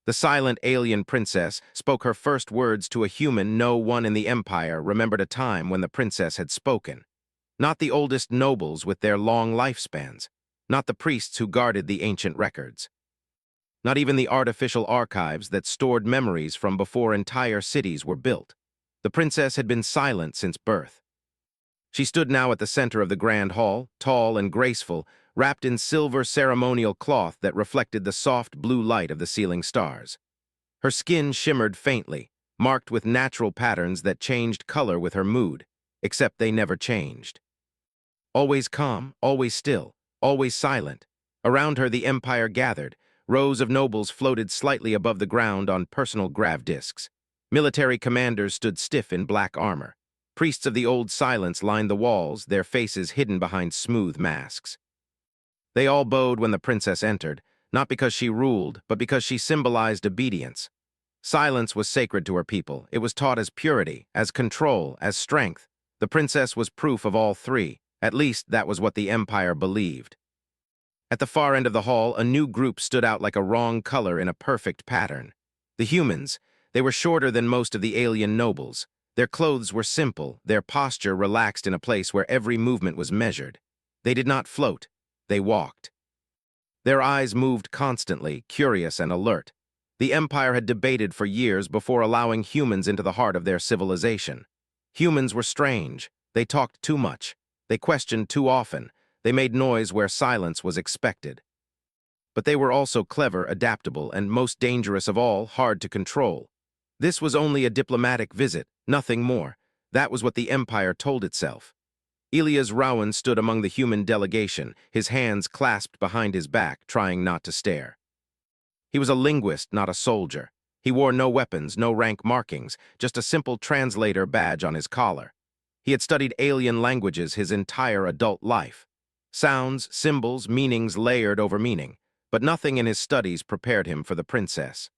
The silent alien princess spoke her first words to a human no one in the empire remembered a time when the princess had spoken. Not the oldest nobles with their long lifespans, not the priests who guarded the ancient records, not even the artificial archives that stored memories from before entire cities were built. The princess had been silent since birth. She stood now at the center of the grand hall, tall and graceful, wrapped in silver ceremonial cloth that reflected the soft blue light of the ceiling stars. Her skin shimmered faintly, marked with natural patterns that changed color with her mood, except they never changed. Always calm, always still, always silent. Around her the empire gathered. Rows of nobles floated slightly above the ground on personal grav discs. Military commanders stood stiff in black armor. Priests of the old silence lined the walls, their faces hidden behind smooth masks. They all bowed when the princess entered, not because she ruled, but because she symbolized obedience. Silence was sacred to her people. It was taught as purity, as control, as strength. The princess was proof of all three. At least that was what the empire believed. At the far end of the hall, a new group stood out like a wrong color in a perfect pattern. The humans. They were shorter than most of the alien nobles. Their clothes were simple, their posture relaxed in a place where every movement was measured. They did not float, they walked. Their eyes moved constantly, curious and alert. The empire had debated for years before allowing humans into the heart of their civilization. Humans were strange. They talked too much. They questioned too often. They made noise where silence was expected. But they were also clever, adaptable, and most dangerous of all, hard to control. This was only a diplomatic visit, nothing more. That was what the empire told itself. Elias Rowan stood among the human delegation, his hands clasped behind his back, trying not to stare. He was a linguist, not a soldier. He wore no weapons, no rank markings, just a simple translator badge on his collar. He had studied alien languages his entire adult life. Sounds, symbols, meanings layered over meaning, but nothing in his studies prepared him for the princess.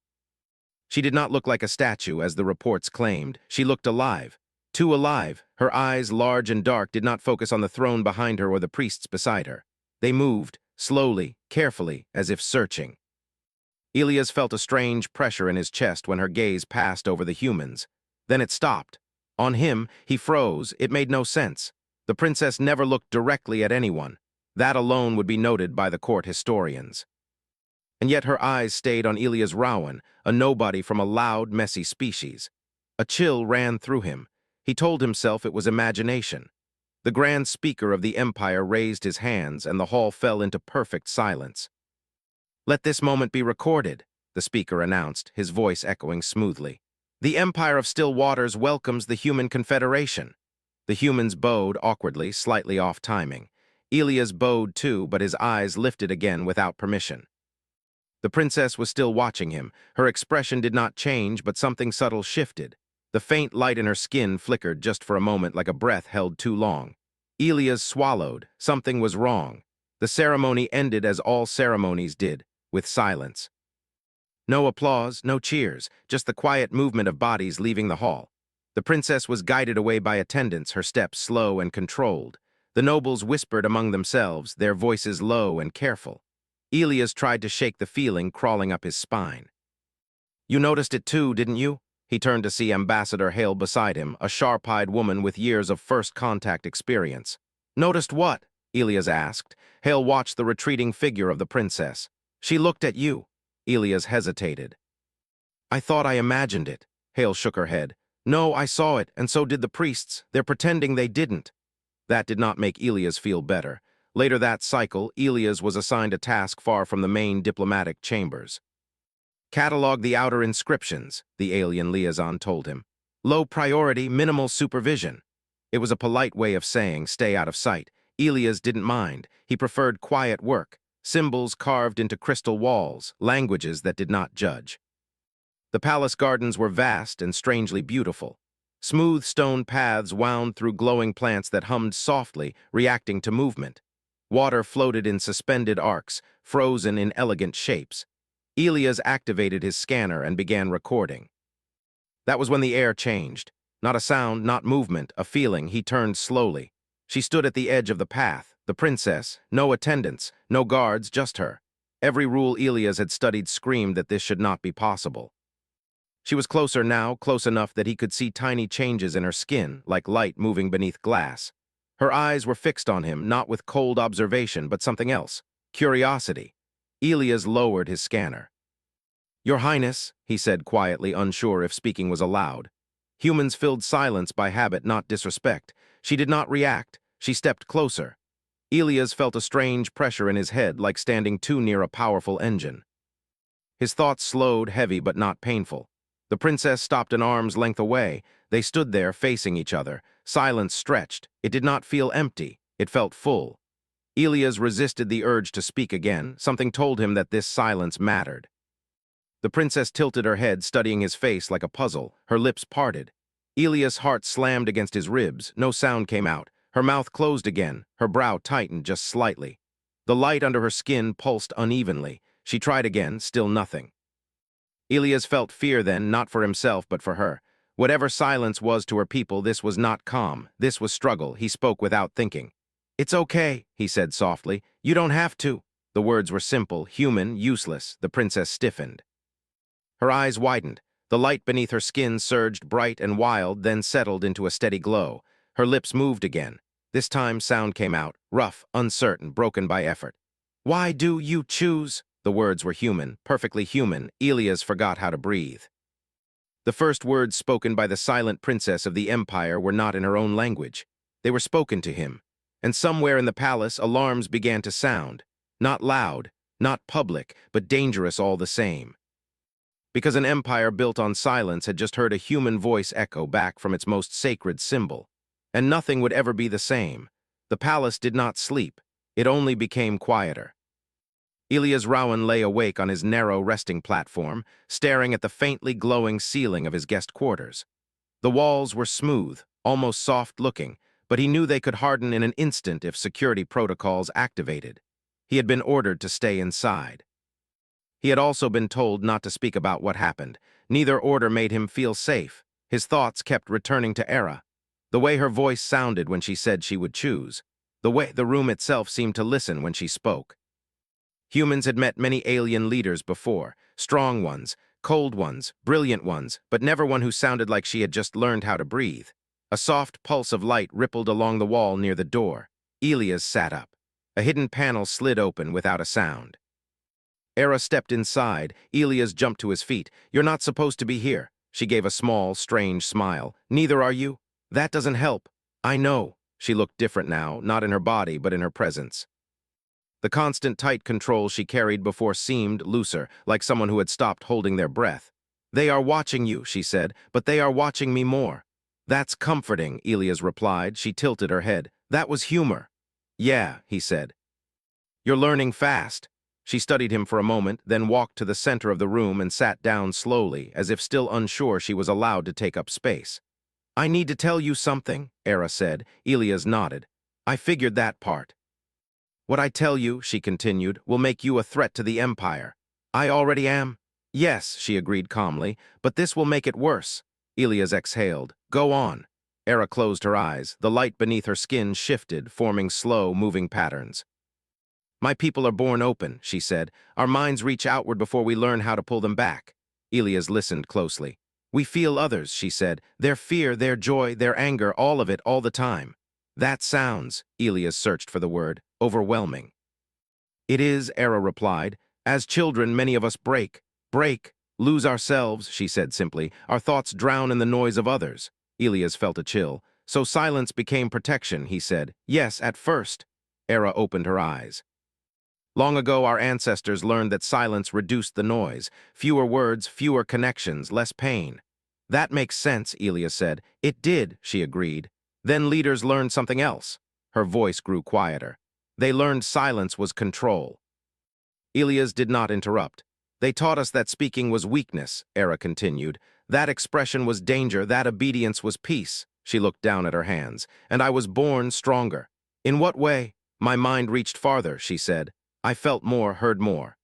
She did not look like a statue, as the reports claimed. She looked alive. Too alive. Her eyes, large and dark, did not focus on the throne behind her or the priests beside her. They moved, slowly, carefully, as if searching. Elias felt a strange pressure in his chest when her gaze passed over the humans. Then it stopped. On him, he froze. It made no sense. The princess never looked directly at anyone. That alone would be noted by the court historians. And yet her eyes stayed on Elias Rowan, a nobody from a loud, messy species. A chill ran through him. He told himself it was imagination. The grand speaker of the empire raised his hands, and the hall fell into perfect silence. "Let this moment be recorded," the speaker announced, his voice echoing smoothly. "The Empire of Still Waters welcomes the Human Confederation." The humans bowed awkwardly, slightly off timing. Elias bowed too, but his eyes lifted again without permission. The princess was still watching him. Her expression did not change, but something subtle shifted. The faint light in her skin flickered just for a moment like a breath held too long. Elias swallowed. Something was wrong. The ceremony ended as all ceremonies did, with silence. No applause, no cheers, just the quiet movement of bodies leaving the hall. The princess was guided away by attendants, her steps slow and controlled. The nobles whispered among themselves, their voices low and careful. Elias tried to shake the feeling crawling up his spine. "You noticed it too, didn't you?" He turned to see Ambassador Hale beside him, a sharp-eyed woman with years of first-contact experience. "Noticed what?" Elias asked. Hale watched the retreating figure of the princess. "She looked at you." Elias hesitated. "I thought I imagined it." Hale shook her head. "No, I saw it, and so did the priests. They're pretending they didn't." That did not make Elias feel better. Later that cycle, Elias was assigned a task far from the main diplomatic chambers. "Catalog the outer inscriptions," the alien liaison told him. "Low priority, minimal supervision." It was a polite way of saying, stay out of sight. Elias didn't mind. He preferred quiet work, symbols carved into crystal walls, languages that did not judge. The palace gardens were vast and strangely beautiful. Smooth stone paths wound through glowing plants that hummed softly, reacting to movement. Water floated in suspended arcs, frozen in elegant shapes. Elias activated his scanner and began recording. That was when the air changed. Not a sound, not movement, a feeling. He turned slowly. She stood at the edge of the path, the princess, no attendants, no guards, just her. Every rule Elias had studied screamed that this should not be possible. She was closer now, close enough that he could see tiny changes in her skin, like light moving beneath glass. Her eyes were fixed on him, not with cold observation, but something else. Curiosity. Elias lowered his scanner. "Your Highness," he said quietly, unsure if speaking was allowed. Humans filled silence by habit, not disrespect. She did not react. She stepped closer. Elias felt a strange pressure in his head, like standing too near a powerful engine. His thoughts slowed, heavy but not painful. The princess stopped an arm's length away. They stood there, facing each other. Silence stretched. It did not feel empty. It felt full. Elias resisted the urge to speak again. Something told him that this silence mattered. The princess tilted her head, studying his face like a puzzle. Her lips parted. Elias' heart slammed against his ribs. No sound came out. Her mouth closed again. Her brow tightened just slightly. The light under her skin pulsed unevenly. She tried again, still nothing. Elias felt fear then, not for himself, but for her. Whatever silence was to her people, this was not calm. This was struggle. He spoke without thinking. "It's okay," he said softly. "You don't have to." The words were simple, human, useless. The princess stiffened. Her eyes widened. The light beneath her skin surged bright and wild, then settled into a steady glow. Her lips moved again. This time sound came out, rough, uncertain, broken by effort. "Why do you choose?" The words were human, perfectly human. Elias forgot how to breathe. The first words spoken by the silent princess of the empire were not in her own language. They were spoken to him. And somewhere in the palace, alarms began to sound. Not loud, not public, but dangerous all the same. Because an empire built on silence had just heard a human voice echo back from its most sacred symbol. And nothing would ever be the same. The palace did not sleep. It only became quieter. Elias Rowan lay awake on his narrow resting platform, staring at the faintly glowing ceiling of his guest quarters. The walls were smooth, almost soft-looking, but he knew they could harden in an instant if security protocols activated. He had been ordered to stay inside. He had also been told not to speak about what happened. Neither order made him feel safe. His thoughts kept returning to Era. The way her voice sounded when she said she would choose. The way the room itself seemed to listen when she spoke. Humans had met many alien leaders before, strong ones, cold ones, brilliant ones, but never one who sounded like she had just learned how to breathe. A soft pulse of light rippled along the wall near the door. Elias sat up. A hidden panel slid open without a sound. Era stepped inside. Elias jumped to his feet. "You're not supposed to be here." She gave a small, strange smile. "Neither are you." "That doesn't help." "I know." She looked different now, not in her body, but in her presence. The constant tight control she carried before seemed looser, like someone who had stopped holding their breath. "They are watching you," she said, "but they are watching me more." "That's comforting," Elias replied. She tilted her head. "That was humor." "Yeah," he said. "You're learning fast." She studied him for a moment, then walked to the center of the room and sat down slowly, as if still unsure she was allowed to take up space. "I need to tell you something," Era said. Elias nodded. "I figured that part." "What I tell you," she continued, "will make you a threat to the Empire." "I already am?" "Yes," she agreed calmly, "but this will make it worse." Elias exhaled. "Go on." Era closed her eyes. The light beneath her skin shifted, forming slow, moving patterns. "My people are born open," she said. "Our minds reach outward before we learn how to pull them back." Elias listened closely. "We feel others," she said. "Their fear, their joy, their anger, all of it, all the time." "That sounds," Elias searched for the word, "overwhelming." "It is," Era replied. "As children, many of us break, lose ourselves," she said simply. "Our thoughts drown in the noise of others." Elias felt a chill. "So silence became protection," he said. "Yes, at first." Era opened her eyes. "Long ago, our ancestors learned that silence reduced the noise. Fewer words, fewer connections, less pain." "That makes sense," Elias said. "It did," she agreed. "Then leaders learned something else." Her voice grew quieter. "They learned silence was control." Elias did not interrupt. "They taught us that speaking was weakness," Era continued. "That expression was danger, that obedience was peace." She looked down at her hands. "And I was born stronger." "In what way?" "My mind reached farther," she said. "I felt more, heard more."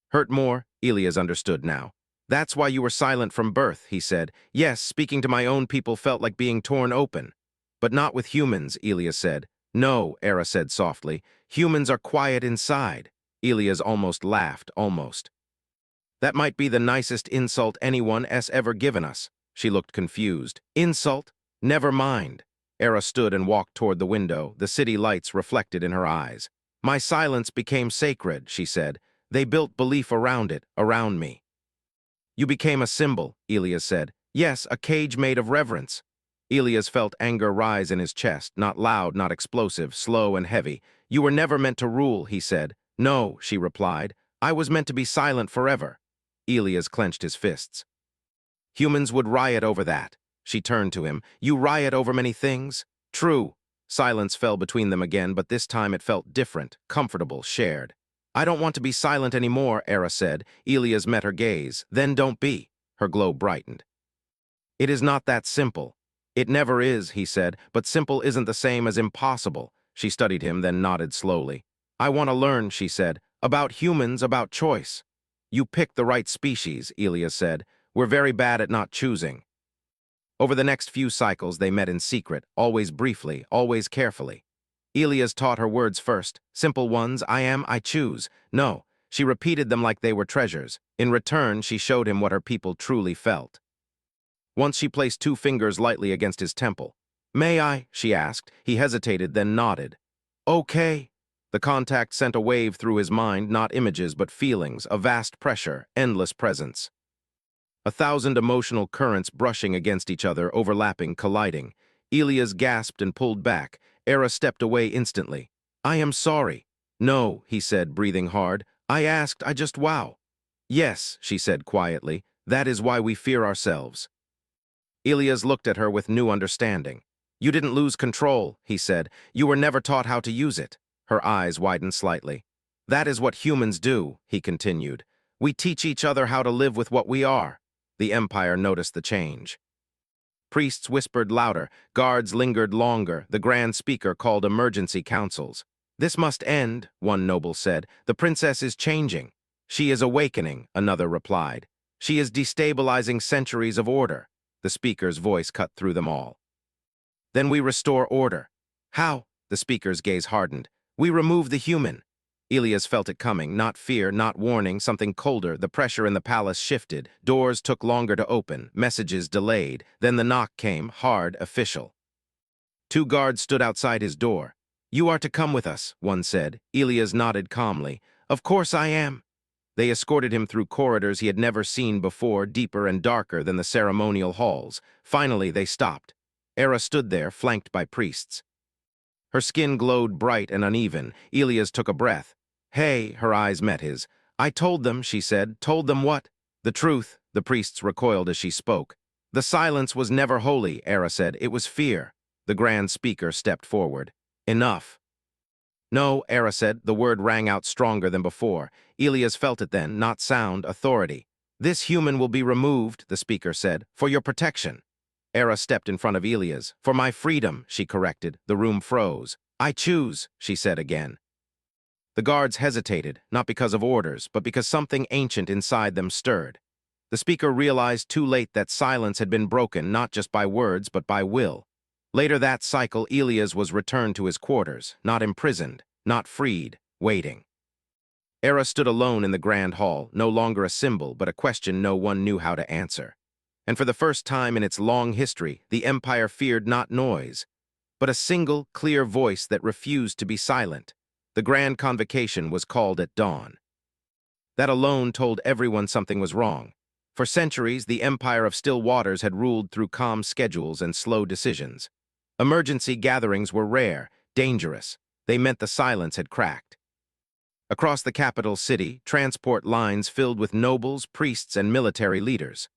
"Hurt more?" Elias understood now. "That's why you were silent from birth," he said. "Yes, speaking to my own people felt like being torn open." "But not with humans," Elias said. "No," Era said softly. "Humans are quiet inside." Elias almost laughed, almost. That might be the nicest insult anyone has ever given us. She looked confused. Insult? Never mind. Era stood and walked toward the window, the city lights reflected in her eyes. My silence became sacred, she said. They built belief around it, around me. You became a symbol, Elias said. Yes, a cage made of reverence. Elias felt anger rise in his chest, not loud, not explosive, slow and heavy. You were never meant to rule, he said. No, she replied. I was meant to be silent forever. Elias clenched his fists. Humans would riot over that. She turned to him. You riot over many things? True. Silence fell between them again, but this time it felt different, comfortable, shared. I don't want to be silent anymore, Era said. Elias met her gaze. Then don't be. Her glow brightened. It is not that simple. It never is, he said, but simple isn't the same as impossible. She studied him, then nodded slowly. I want to learn, she said, about humans, about choice. You picked the right species, Elias said. We're very bad at not choosing. Over the next few cycles, they met in secret, always briefly, always carefully. Elias taught her words first, simple ones, I am, I choose. No, she repeated them like they were treasures. In return, she showed him what her people truly felt. Once she placed 2 fingers lightly against his temple. May I? She asked. He hesitated, then nodded. Okay. The contact sent a wave through his mind, not images, but feelings, a vast pressure, endless presence. 1,000 emotional currents brushing against each other, overlapping, colliding. Elias gasped and pulled back. Era stepped away instantly. I am sorry. No, he said, breathing hard. I asked, I just wow. Yes, she said quietly. That is why we fear ourselves. Elias looked at her with new understanding. You didn't lose control, he said. You were never taught how to use it. Her eyes widened slightly. That is what humans do, he continued. We teach each other how to live with what we are. The Empire noticed the change. Priests whispered louder, guards lingered longer, the Grand Speaker called emergency councils. This must end, one noble said. The princess is changing. She is awakening, another replied. She is destabilizing centuries of order. The speaker's voice cut through them all. Then we restore order. How? The speaker's gaze hardened. We remove the human. Elias felt it coming, not fear, not warning, something colder. The pressure in the palace shifted. Doors took longer to open, messages delayed. Then the knock came, hard, official. 2 guards stood outside his door. You are to come with us, one said. Elias nodded calmly. Of course I am. They escorted him through corridors he had never seen before, deeper and darker than the ceremonial halls. Finally, they stopped. Era stood there, flanked by priests. Her skin glowed bright and uneven. Elias took a breath. Hey, her eyes met his. I told them, she said. Told them what? The truth, the priests recoiled as she spoke. The silence was never holy, Era said. It was fear. The Grand Speaker stepped forward. Enough. No, Era said. The word rang out stronger than before. Elias felt it then, not sound, authority. This human will be removed, the speaker said, for your protection. Era stepped in front of Elias. For my freedom, she corrected. The room froze. I choose, she said again. The guards hesitated, not because of orders, but because something ancient inside them stirred. The speaker realized too late that silence had been broken not just by words, but by will. Later that cycle, Elias was returned to his quarters, not imprisoned, not freed, waiting. Era stood alone in the grand hall, no longer a symbol, but a question no one knew how to answer. And for the first time in its long history, the Empire feared not noise, but a single, clear voice that refused to be silent. The grand convocation was called at dawn. That alone told everyone something was wrong. For centuries, the Empire of Still Waters had ruled through calm schedules and slow decisions. Emergency gatherings were rare, dangerous. They meant the silence had cracked. Across the capital city, transport lines filled with nobles, priests, and military leaders.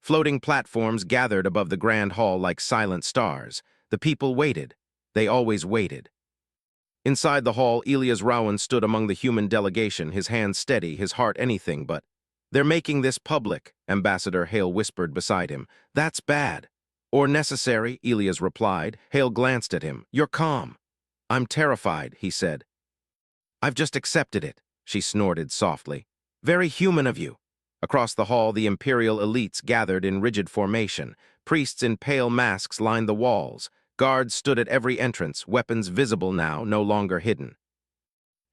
Floating platforms gathered above the grand hall like silent stars. The people waited. They always waited. Inside the hall, Elias Rowan stood among the human delegation, his hands steady, his heart anything but. They're making this public, Ambassador Hale whispered beside him. That's bad. Or necessary, Elias replied. Hale glanced at him. You're calm. I'm terrified, he said. I've just accepted it, she snorted softly. Very human of you. Across the hall, the imperial elites gathered in rigid formation. Priests in pale masks lined the walls. Guards stood at every entrance, weapons visible now, no longer hidden.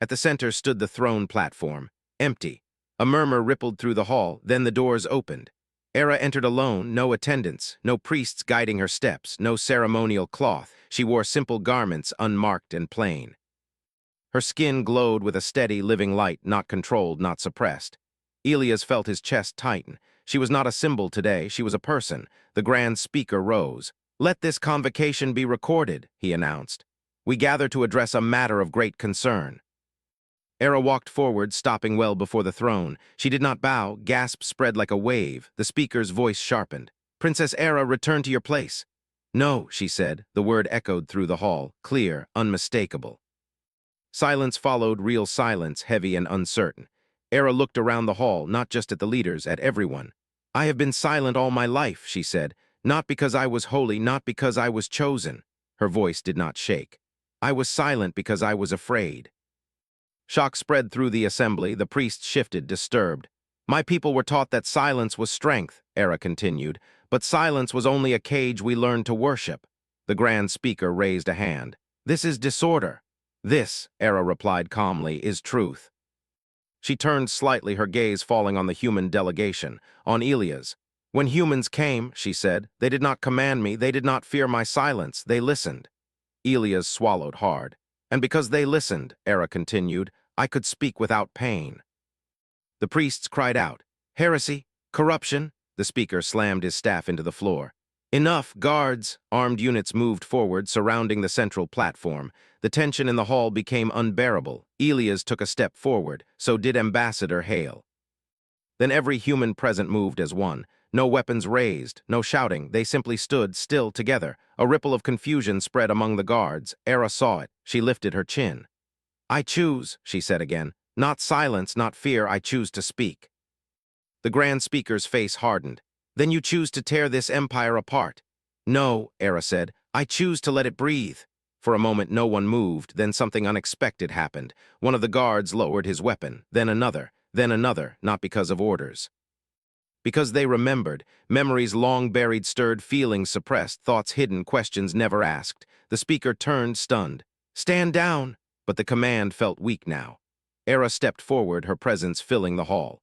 At the center stood the throne platform, empty. A murmur rippled through the hall, then the doors opened. Hera entered alone, no attendants, no priests guiding her steps, no ceremonial cloth. She wore simple garments, unmarked and plain. Her skin glowed with a steady, living light, not controlled, not suppressed. Elias felt his chest tighten. She was not a symbol today, she was a person. The Grand Speaker rose. "Let this convocation be recorded," he announced. "We gather to address a matter of great concern." Hera walked forward, stopping well before the throne. She did not bow, gasps spread like a wave. The speaker's voice sharpened. "Princess Hera, return to your place." "No," she said. The word echoed through the hall, clear, unmistakable. Silence followed, real silence, heavy and uncertain. Hera looked around the hall, not just at the leaders, at everyone. "I have been silent all my life," she said. "Not because I was holy, not because I was chosen." Her voice did not shake. "I was silent because I was afraid." Shock spread through the assembly. The priests shifted, disturbed. "My people were taught that silence was strength," Hera continued, "but silence was only a cage we learned to worship." The Grand Speaker raised a hand. "This is disorder." "This," Hera replied calmly, "is truth." She turned slightly, her gaze falling on the human delegation, on Elias. "When humans came," she said, "they did not command me, they did not fear my silence, they listened." Elias swallowed hard. "And because they listened," Hera continued, "I could speak without pain." The priests cried out, "Heresy! Corruption!" The speaker slammed his staff into the floor. "Enough, guards!" Armed units moved forward, surrounding the central platform. The tension in the hall became unbearable. Elias took a step forward, so did Ambassador Hale. Then every human present moved as one. No weapons raised, no shouting, they simply stood still together. A ripple of confusion spread among the guards. Hera saw it. She lifted her chin. "I choose," she said again. "Not silence, not fear, I choose to speak." The Grand Speaker's face hardened. "Then you choose to tear this empire apart." "No," Hera said. "I choose to let it breathe." For a moment no one moved, then something unexpected happened. One of the guards lowered his weapon, then another, not because of orders. Because they remembered, memories long buried, stirred, feelings suppressed, thoughts hidden, questions never asked. The speaker turned, stunned. "Stand down!" But the command felt weak now. Hera stepped forward, her presence filling the hall.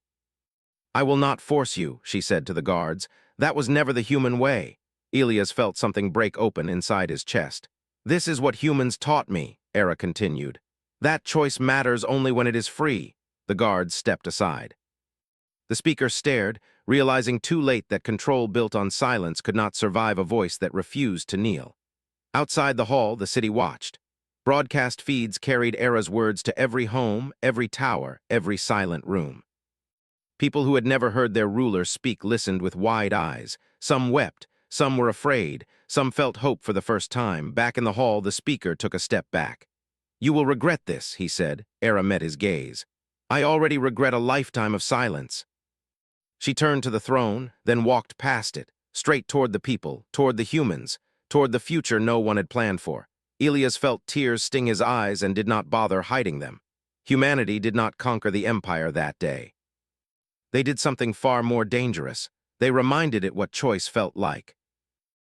"I will not force you," she said to the guards. "That was never the human way." Elias felt something break open inside his chest. "This is what humans taught me," Hera continued. "That choice matters only when it is free." The guards stepped aside. The speaker stared, realizing too late that control built on silence could not survive a voice that refused to kneel. Outside the hall, the city watched. Broadcast feeds carried Hera's words to every home, every tower, every silent room. People who had never heard their ruler speak listened with wide eyes. Some wept, some were afraid, some felt hope for the first time. Back in the hall, the speaker took a step back. "You will regret this," he said. Hera met his gaze. "I already regret a lifetime of silence." She turned to the throne, then walked past it, straight toward the people, toward the humans, toward the future no one had planned for. Elias felt tears sting his eyes and did not bother hiding them. Humanity did not conquer the empire that day. They did something far more dangerous. They reminded it what choice felt like.